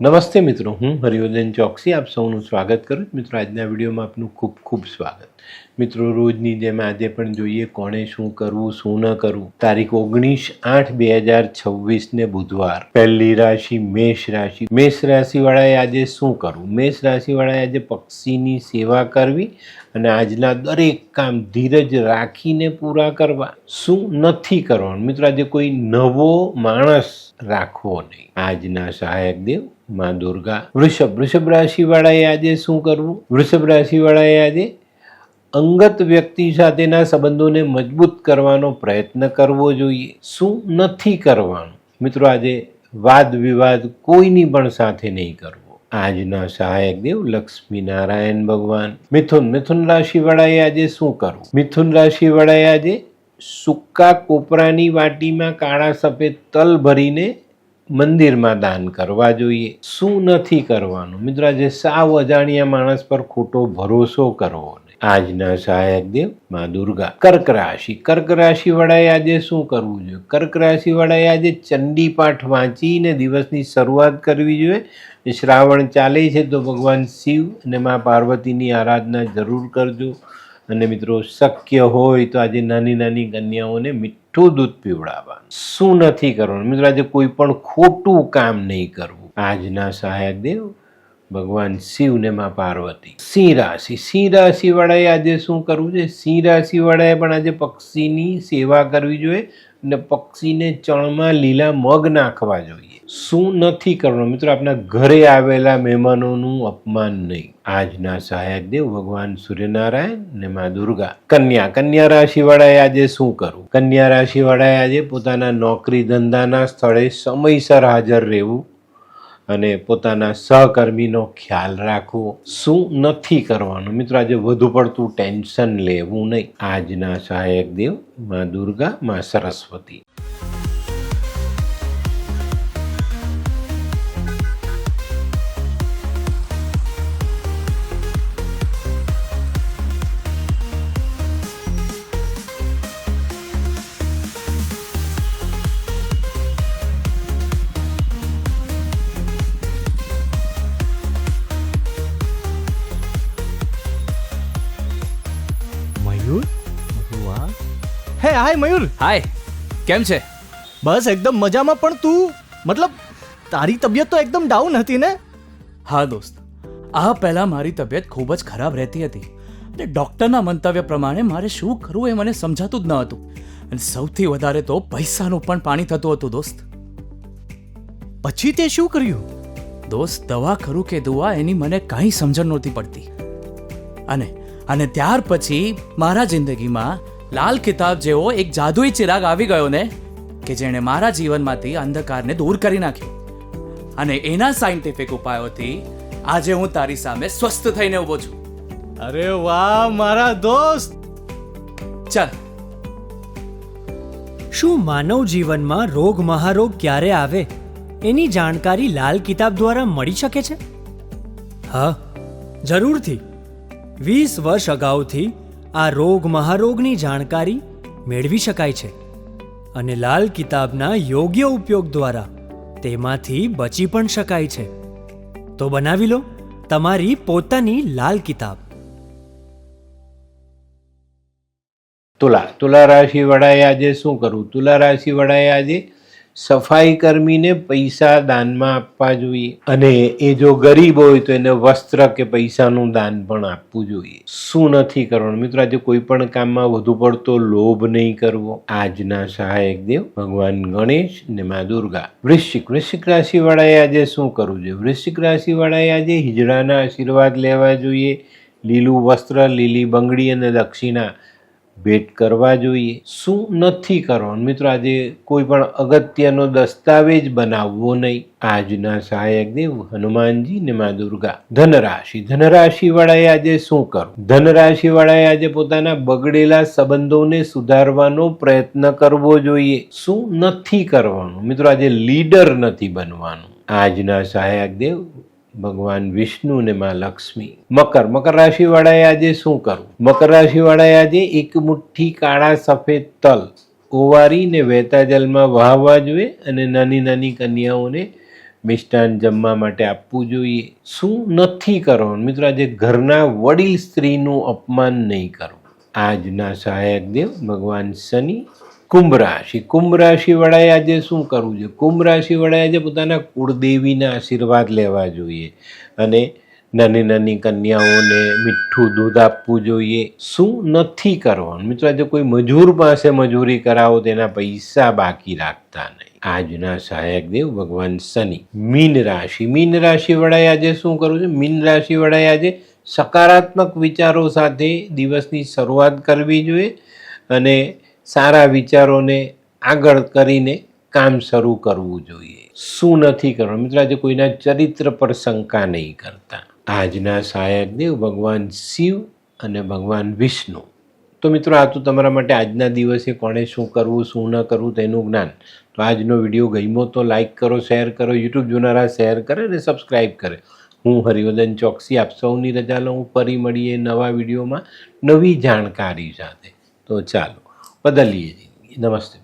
નમસ્તે મિત્રો, હું હરિવર્ધન ચોકસી આપ સૌનું સ્વાગત કરું છું. મિત્રો, આજના વિડીયોમાં આપનું ખૂબ ખૂબ સ્વાગત. મિત્રો, રોજની જેમ આજે પણ જોઈએ કોણે શું કરવું શું ન કરવું. તારીખ 19/8/2026 બુધવાર. પહેલી રાશિ મેષ રાશિ. મેષ રાશિવાળાએ આજે શું કરવું? મેષ રાશિવાળાએ આજે પક્ષીની સેવા કરવી અને આજના દરેક કામ ધીરજ રાખીને પૂરા કરવા. શું નથી કરવાનું? મિત્રો, આજે કોઈ નવો માણસ રાખવો નહીં. આજના સહાયક દેવ માં દુર્ગા. વૃષભ રાશિવાળાએ આજે શું કરવું? વૃષભ રાશિવાળાએ આજે અંગત વ્યક્તિ સાથેના સંબંધોને મજબૂત કરવાનો પ્રયત્ન કરવો જોઈએ. શું નથી કરવાનું? મિત્રો, આજે વાદ વિવાદ કોઈની પણ સાથે નહીં કરવો. આજના સહાયક દેવ લક્ષ્મી નારાયણ ભગવાન. મિથુન રાશિવાળાએ આજે શું કરવું? મિથુન રાશિવાળાએ આજે સૂકા કોપરાની વાટીમાં કાળા સફેદ તલ ભરીને મંદિરમાં દાન કરવા જોઈએ. શું નથી કરવાનું? મિત્રો, આજે સાવ અજાણ્યા માણસ પર ખોટો ભરોસો કરવો નહીં. આજના સહાયક દેવ માં દુર્ગા. કર્ક રાશિવાળાએ આજે શું કરવું જોઈએ? કર્ક રાશિવાળાએ આજે ચંડી પાઠ વાંચીને દિવસની શરૂઆત કરવી જોઈએ. શ્રાવણ ચાલે છે તો ભગવાન શિવ અને મા પાર્વતીની આરાધના જરૂર કરજો. અને મિત્રો, શક્ય હોય તો આજે નાની નાની કન્યાઓને મીઠું દૂધ પીવડાવવાનું. શું નથી કરવાનું? મિત્રો, આજે કોઈ પણ ખોટું કામ નહીં કરવું. આજના સહાયક દેવ ભગવાન શિવ ને મા પાર્વતી. સિંહ રાશિવાળાએ આજે શું કરવું છે? સિંહ રાશિવાળાએ પણ આજે પક્ષીની સેવા કરવી જોઈએ અને પક્ષીને ચણમાં લીલા મગ નાખવા જોઈએ. શું નથી કરવાનું? મિત્રો, આપણા ઘરે આવેલા મહેમાનોનું અપમાન નહીં. આજના સહાયક દેવ ભગવાન સૂર્યનારાયણ ને મા દુર્ગા. કન્યા રાશિવાળાએ આજે શું કરવું? કન્યા રાશિવાળાએ આજે પોતાના નોકરી ધંધાના સ્થળે સમયસર હાજર રહેવું અને પોતાના સહકર્મીનો ખ્યાલ રાખવો. શું નથી કરવાનું? મિત્રો, આજે વધુ પડતું ટેન્શન લેવું નહીં. આજના સહાયક દેવ મા દુર્ગા, મા સરસ્વતી. મયુર, વાહ. હે હાય મયુર. હાય, કેમ છે? બસ એકદમ મજામાં. પણ તું મતલબ તારી તબિયત તો એકદમ ડાઉન હતી ને? હા દોસ્ત, આ પહેલાં મારી તબિયત ખૂબ જ ખરાબ રહેતી હતી અને ડૉક્ટરના મંતવ્ય પ્રમાણે મારે શું કરવું એ મને સમજાતું જ ન હતું. અને સૌથી વધારે તો પૈસાનું પણ પાણી થતું હતું દોસ્ત. પછી તે શું કર્યું? દોસ્ત, દવા ખરું કે દુઆ એની મને કાંઈ સમજણ નહોતી પડતી. અને ત્યાર પછી મારા જિંદગીમાં લાલ કિતાબ જેવો એક જાદુઈ ચિરાગ આવી ગયો ને, કે જેણે મારા જીવનમાંથી અંધકારને દૂર કરી નાખ્યો. અને એના સાયન્ટિફિક ઉપાયોથી આજે હું તારી સામે સ્વસ્થ થઈને ઊભો છું. અરે વાહ મારા દોસ્ત. ચાલ. શું માનવ જીવનમાં રોગ મહારોગ ક્યારે આવે એની જાણકારી લાલ કિતાબ દ્વારા મળી શકે છે? હા, જરૂરથી. 20 વર્ષ અગાઉથી આ રોગ મહારોગની જાણકારી મેળવી શકાય છે અને લાલ કિતાબના યોગ્ય ઉપયોગ દ્વારા તેમાંથી બચી પણ શકાય છે. તો બનાવી લો તમારી પોતાની લાલ કિતાબ. તુલા રાશિવાળાએ આજે શું કરવું? તુલા રાશિવાળાએ આજે સફાઈ કર્મીને પૈસા દાનમાં આપવા જોઈએ અને એ જો ગરીબ હોય તો એને વસ્ત્ર કે પૈસાનું દાન પણ આપવું જોઈએ. શું નથી કરવાનું? મિત્રો, આજે કોઈ પણ કામમાં વધુ પડતો લોભ નહીં કરવો. આજના સહાયક દેવ ભગવાન ગણેશ ને મા દુર્ગા. વૃશ્ચિક રાશિવાળાએ આજે શું કરવું જોઈએ? વૃશ્ચિક રાશિવાળાએ આજે હિજડાના આશીર્વાદ લેવા જોઈએ. લીલું વસ્ત્ર, લીલી બંગડી અને દક્ષિણા ભેટ કરવા જોઈએ. શું નથી કરવાનું? મિત્રો, આજે કોઈ પણ અગત્યનો દસ્તાવેજ બનાવવો નહીં. આજના સહાયક દેવ હનુમાનજી ને મા દુર્ગા. ધનરાશિવાળાએ આજે શું કરવું? ધનરાશિવાળાએ આજે પોતાના બગડેલા સંબંધોને સુધારવાનો પ્રયત્ન કરવો જોઈએ. શું નથી કરવાનું? મિત્રો, આજે લીડર નથી બનવાનું. આજના સહાયક દેવ ભગવાન વિષ્ણુ ને મા લક્ષ્મી. મકર રાશિવાળાએ આજે શું કરવું? મકર રાશિવાળાએ આજે એક મુઠ્ઠી કાળા સફેદ તલ ઓવારીને વહેતા જલમાં વહાવવા જોઈએ અને નાની નાની કન્યાઓને મિષ્ટાન જમવા માટે આપવું જોઈએ, શું નથી કરવાનું. મિત્રો, આજે ઘરના વડીલ સ્ત્રીનું અપમાન નહીં કરવું. આજના સહાયક દેવ ભગવાન શનિ. કુંભ રાશિ. કુંભ રાશિ વાળાએ આજે શું કરવું જોઈએ? કુંભ રાશિ વાળાએ આજે પોતાના કુળદેવીના આશીર્વાદ લેવા જોઈએ અને નાની નાની કન્યાઓને મીઠું દૂધ આપવું જોઈએ. શું નથી કરવાનું? મિત્રો, આજે કોઈ મજૂર પાસે મજૂરી કરાવો તેના પૈસા બાકી રાખતા નહીં. આજના સહાયક દેવ ભગવાન શનિ. મીન રાશિ. મીન રાશિ વાળાએ આજે શું કરવું છે? મીન રાશિ વાળાએ આજે સકારાત્મક વિચારો સાથે દિવસની શરૂઆત કરવી જોઈએ અને સારા વિચારોને આગળ કરીને કામ શરૂ કરવું જોઈએ. શું નથી કરવાનું? મિત્રો, આજે કોઈના ચરિત્ર પર શંકા નહીં કરતા. આજના સહાયક દેવ ભગવાન શિવ અને ભગવાન વિષ્ણુ. તો મિત્રો, આ તો તમારા માટે આજના દિવસે કોણે શું કરવું શું ન કરવું તેનું જ્ઞાન. તો આજનો વિડીયો ગમ્યો તો લાઈક કરો, શેર કરો, યુટ્યુબ જોનારા શેર કરે અને સબસ્ક્રાઈબ કરે. હું હરિવર્ધન ચોકસી આપ સૌની રજા લઉં. ફરી મળીએ નવા વિડીયોમાં નવી જાણકારી સાથે. તો ચાલો બદલીએ જિંદગી. નમસ્તે.